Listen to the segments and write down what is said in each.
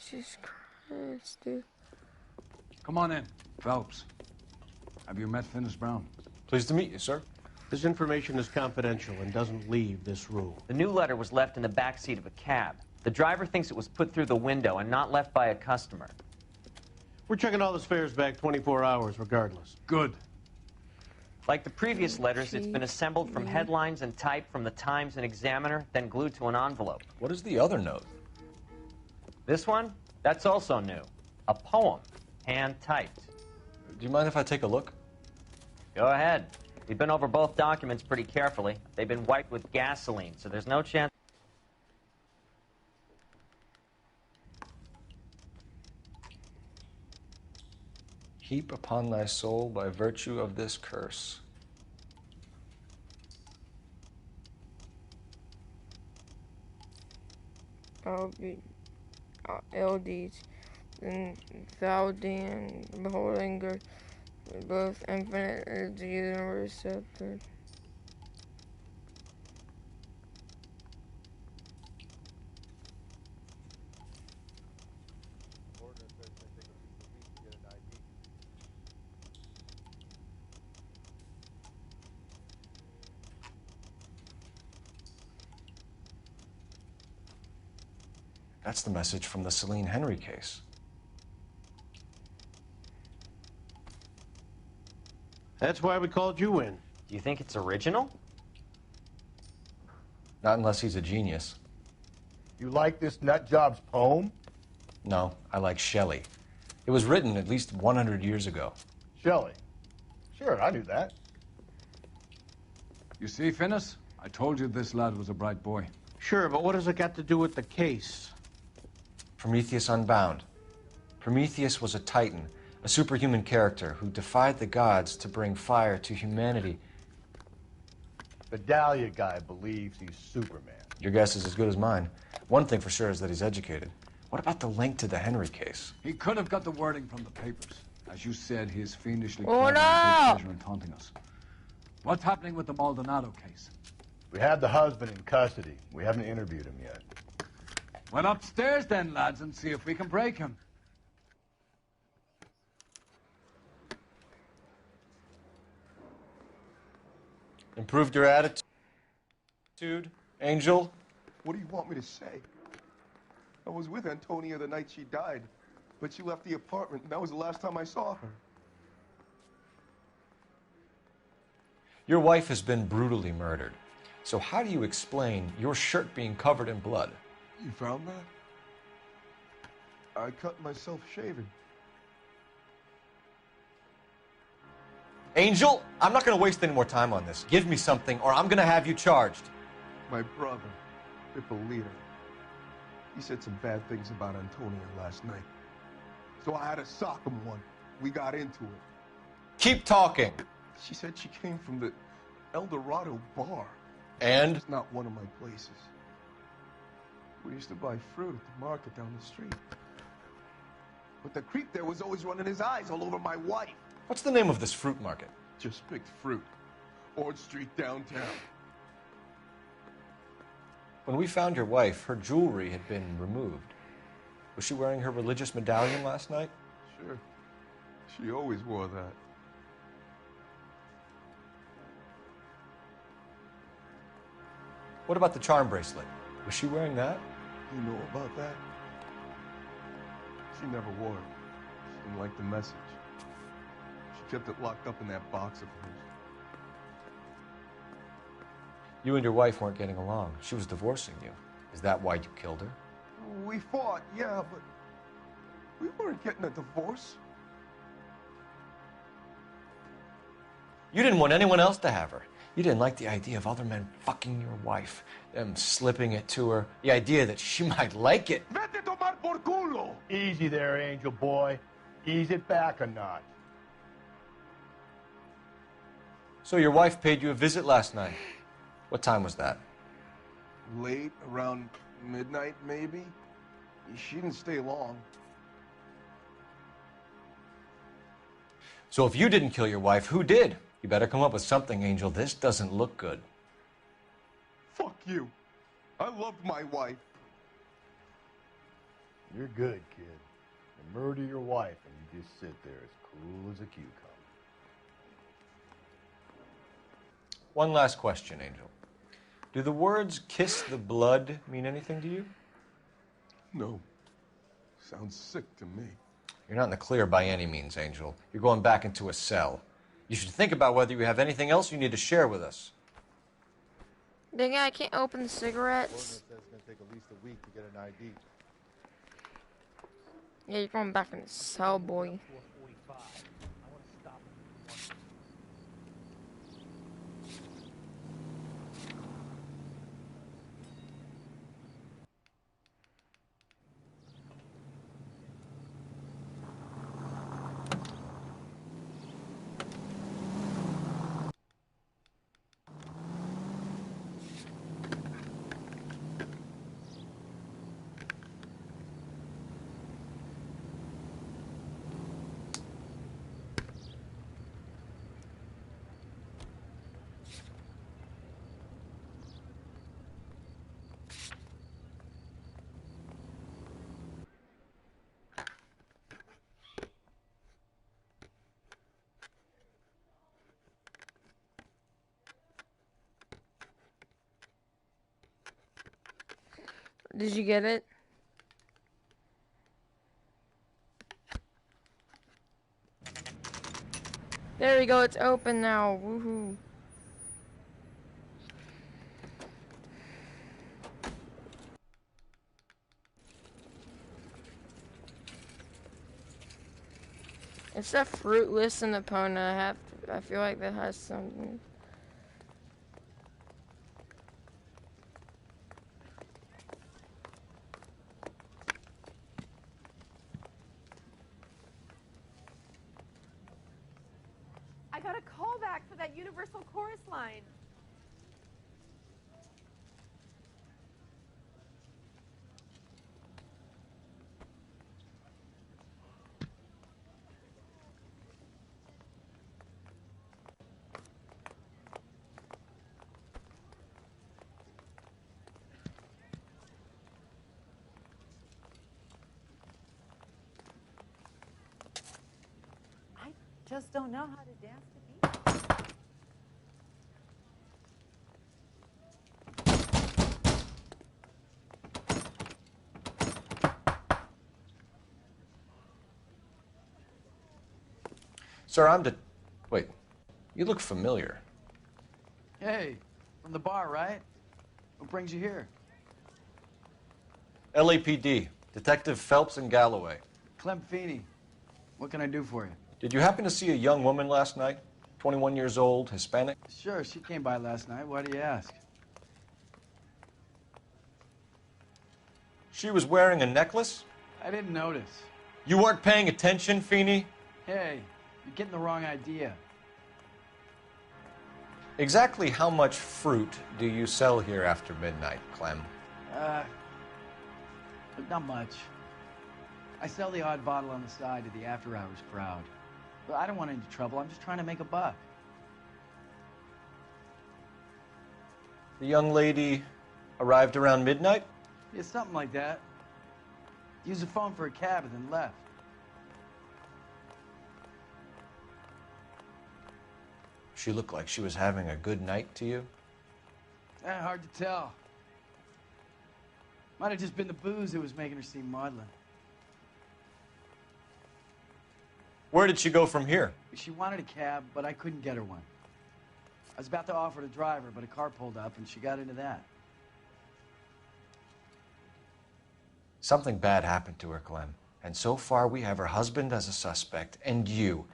Jesus Christ, dude. Come on in. Phelps, have you met Finis Brown? Pleased to meet you, sir. This information is confidential and doesn't leave this room. The new letter was left in the back seat of a cab. The driver thinks it was put through the window and not left by a customer. We're checking all the fares back 24 hours regardless. Good. Like the previous letters, it's been assembled from headlines and typed from the Times and Examiner, then glued to an envelope. What is the other note? This one? That's also new. A poem, hand-typed. Do you mind if I take a look? Go ahead. We've been over both documents pretty carefully. They've been wiped with gasoline, so there's no chance. Heap upon thy soul by virtue of this curse. LDs and Valdian beholding both infinite as the universe scepter. That's the message from the Celine Henry case. That's why we called you in. Do you think it's original? Not unless he's a genius. You like this nutjob's poem? No, I like Shelley. It was written at least 100 years ago. Shelley. Sure, I knew that. You see, Finis? I told you this lad was a bright boy. Sure, but what has it got to do with the case? Prometheus Unbound. Prometheus was a titan, a superhuman character who defied the gods to bring fire to humanity. The Dahlia guy believes he's Superman. Your guess is as good as mine. One thing for sure is that he's educated. What about the link to the Henry case? He could have got the wording from the papers. As you said, he is fiendishly Oh, clever no! and takes pleasure in taunting us. What's happening with the Maldonado case? We have the husband in custody. We haven't interviewed him yet. Well, upstairs then, lads, and see if we can break him. Improved your attitude, Angel? What do you want me to say? I was with Antonia the night she died, but she left the apartment, and that was the last time I saw her. Your wife has been brutally murdered. So how do you explain your shirt being covered in blood? You found that? I cut myself shaving. Angel, I'm not going to waste any more time on this. Give me something or I'm going to have you charged. My brother, Ippolito, he said some bad things about Antonia last night. So I had to sock him one. We got into it. Keep talking. She said she came from the El Dorado bar. And? It's not one of my places. We used to buy fruit at the market down the street. But the creep there was always running his eyes all over my wife. What's the name of this fruit market? Just picked fruit. Ord Street downtown. When we found your wife, her jewelry had been removed. Was she wearing her religious medallion last night? Sure. She always wore that. What about the charm bracelet? Was she wearing that? You know about that? She never wore it. She didn't like the message. She kept it locked up in that box of hers. You and your wife weren't getting along. She was divorcing you. Is that why you killed her? We fought, yeah, but we weren't getting a divorce. You didn't want anyone else to have her. You didn't like the idea of other men fucking your wife, them slipping it to her, the idea that she might like it. Vete tomar por culo! Easy there, Angel boy. Ease it back a notch. So your wife paid you a visit last night. What time was that? Late, around midnight, maybe. She didn't stay long. So if you didn't kill your wife, who did? You better come up with something, Angel. This doesn't look good. Fuck you. I loved my wife. You're good, kid. You murder your wife and you just sit there as cool as a cucumber. One last question, Angel. Do the words kiss the blood mean anything to you? No. Sounds sick to me. You're not in the clear by any means, Angel. You're going back into a cell. You should think about whether you have anything else you need to share with us. Dang it, I can't open the cigarettes. Says it's gonna take at least a week to get an ID. Yeah, you're going back in the cell, boy. Did you get it? There we go, it's open now. Woohoo. It's a fruitless and opponent. I feel like that has something. I got a call back for that Universal Chorus line. I just don't know how to dance to beat. Sir, Wait, you look familiar. Hey, from the bar, right? What brings you here? LAPD, Detective Phelps and Galloway. Clem Feeney. What can I do for you? Did you happen to see a young woman last night? 21 years old, Hispanic? Sure, she came by last night. Why do you ask? She was wearing a necklace? I didn't notice. You weren't paying attention, Feeney? Hey, you're getting the wrong idea. Exactly how much fruit do you sell here after midnight, Clem? Not much. I sell the odd bottle on the side to the after-hours crowd. But I don't want any trouble. I'm just trying to make a buck. The young lady arrived around midnight? Yeah, something like that. Used the phone for a cab and then left. She looked like she was having a good night to you? Hard to tell. Might have just been the booze that was making her seem maudlin. Where did she go from here? She wanted a cab, but I couldn't get her one. I was about to offer to drive her, but a car pulled up and she got into that. Something bad happened to her, Clem. And so far we have her husband as a suspect, and you.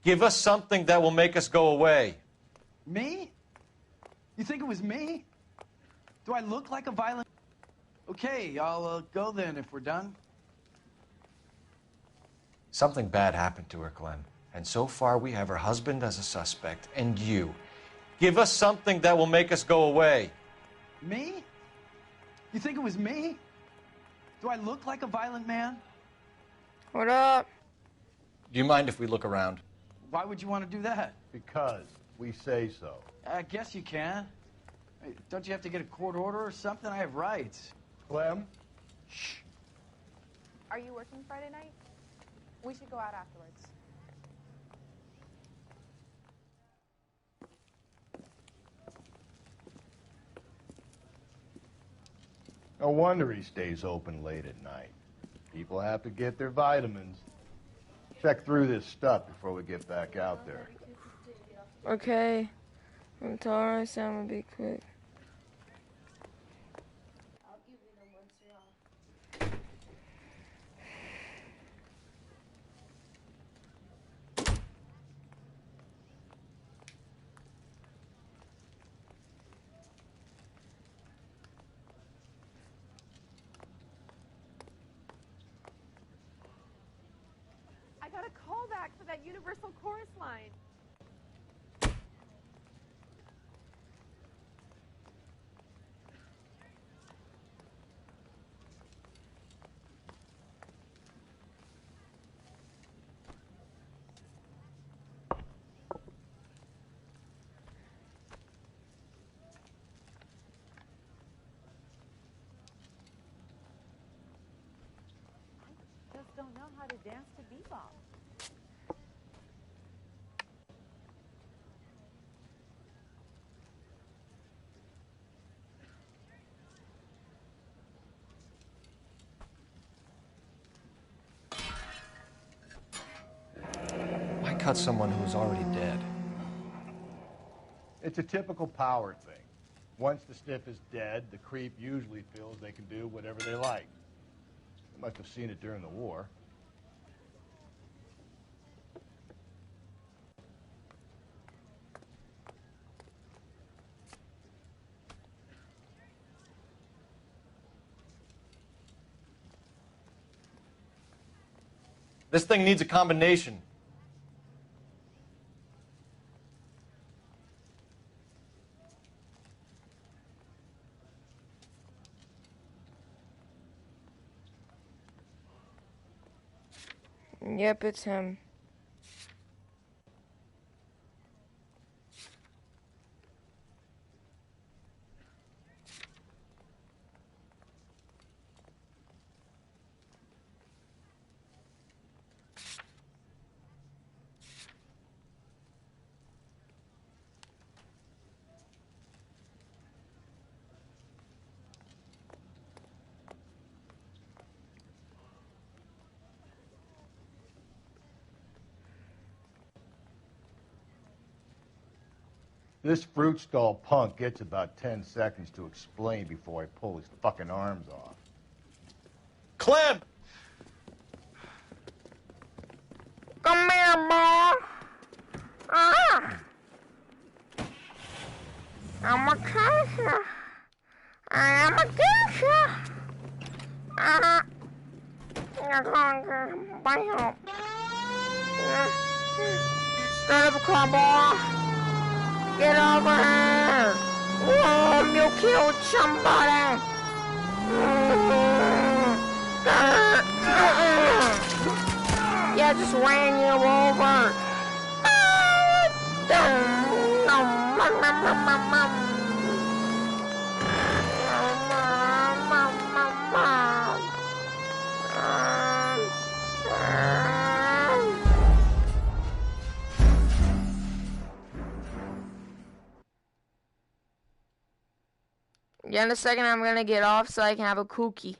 Give us something that will make us go away. Me? You think it was me? Do I look like a violent... Okay, I'll go then if we're done. Something bad happened to her, Clem. And so far we have her husband as a suspect, and you. Give us something that will make us go away. Me? You think it was me? Do I look like a violent man? What up? Do you mind if we look around? Why would you want to do that? Because we say so. I guess you can. Hey, don't you have to get a court order or something? I have rights. Clem? Shh. Are you working Friday night? We should go out afterwards. No wonder he stays open late at night. People have to get their vitamins. Check through this stuff before we get back out there. Okay. I'm sorry, so I'm gonna be quick. I got a call back for that Universal Chorus line. Just don't know how to dance to bebop. Why cut someone who's already dead? It's a typical power thing. Once the stiff is dead, the creep usually feels they can do whatever they like. They must have seen it during the war. This thing needs a combination. Yep, it's him. This fruit stall punk gets about 10 seconds to explain before I pull his fucking arms off. Clem! Come here, boy. I'm a catcher. I am a catcher. You're going to bite up. Start up a car, boy. Get over here! Whoa, you killed somebody! Yeah, I just ran you over. Yeah, in a second I'm gonna get off so I can have a cookie.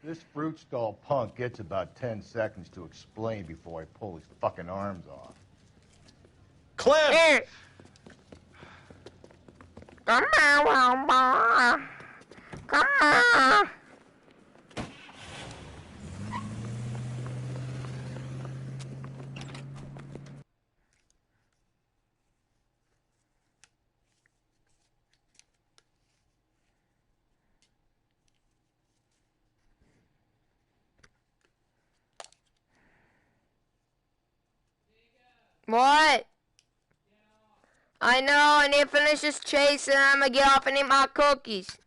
This fruit stall punk gets about 10 seconds to explain before I pull his fucking arms off. Clem! Here. Come on, boy. Come on. What? I know, I need to finish this chase and I'm gonna get off and eat my cookies.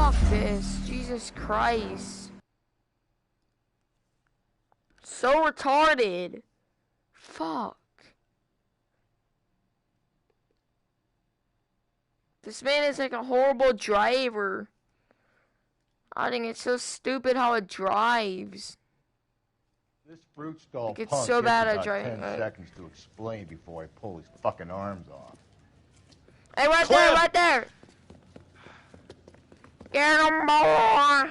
Fuck this. Jesus Christ. So retarded. Fuck. This man is like a horrible driver. I think it's so stupid how it drives. This fruit stall Like, it's punk so gets bad at about driving. 10 seconds to explain before I pull his fucking arms off. Hey, right there, right there! Get him, boy!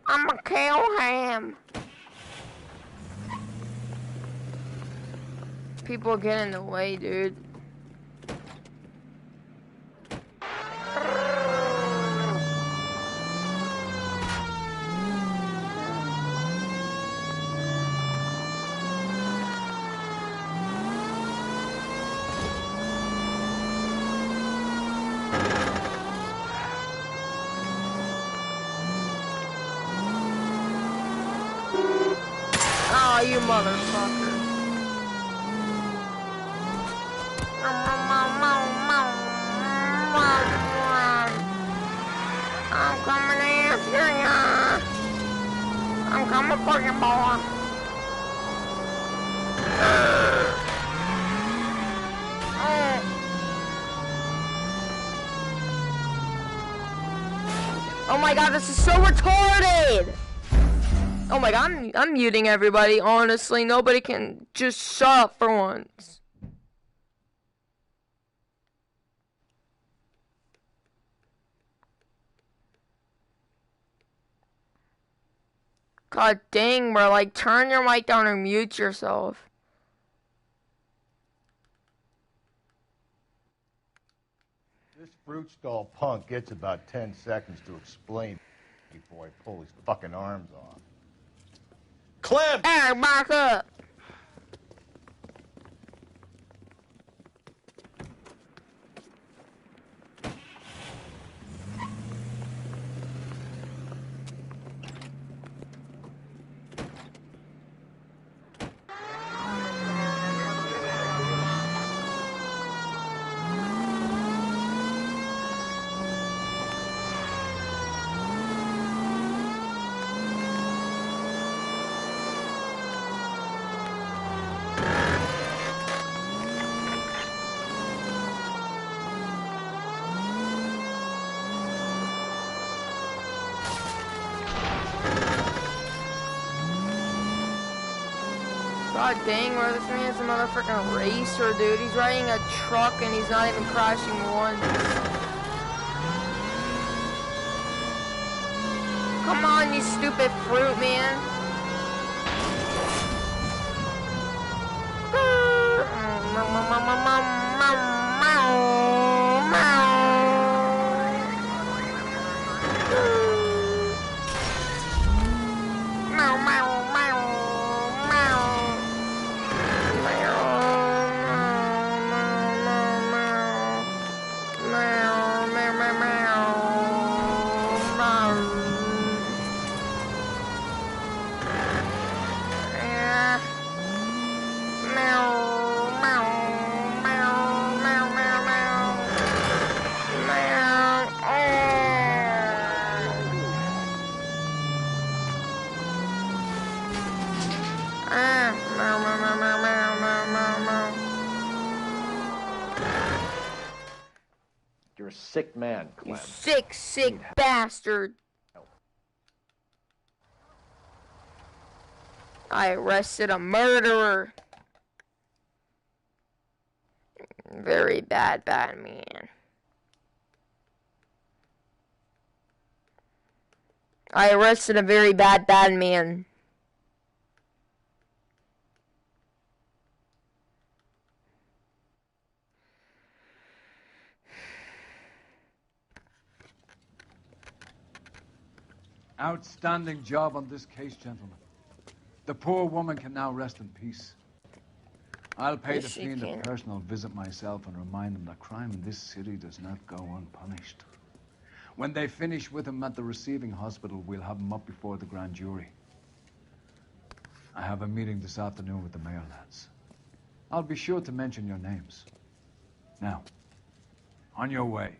I'ma kill him! People get in the way, dude. Oh, you motherfucker. I'm coming after ya. I'm coming for you, boy. Oh my god, this is so retarded! Oh my god, I'm muting everybody, honestly. Nobody can just shut up for once. God dang, bro. Like, turn your mic down or mute yourself. This fruit stall punk gets about 10 seconds to explain before I pull his fucking arms off. Clem! Hey, back up! God dang, bro, this man's a motherfucking racer, dude. He's riding a truck and he's not even crashing once. Come on, you stupid fruit, man. You're a sick man, Clem. You sick, sick bastard. I arrested a murderer. Very bad man. I arrested a very bad man. Outstanding job on this case, gentlemen. The poor woman can now rest in peace. I'll pay the fiend a personal visit myself and remind him that crime in this city does not go unpunished. When they finish with him at the receiving hospital, we'll have him up before the grand jury. I have a meeting this afternoon with the mayor lads. I'll be sure to mention your names. Now, on your way.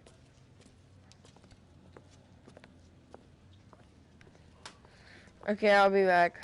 Okay, I'll be back.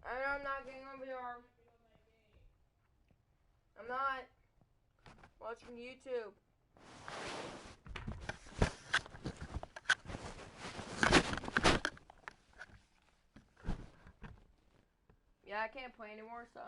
I know I'm not getting over here. I'm not watching YouTube. Yeah, I can't play anymore, so.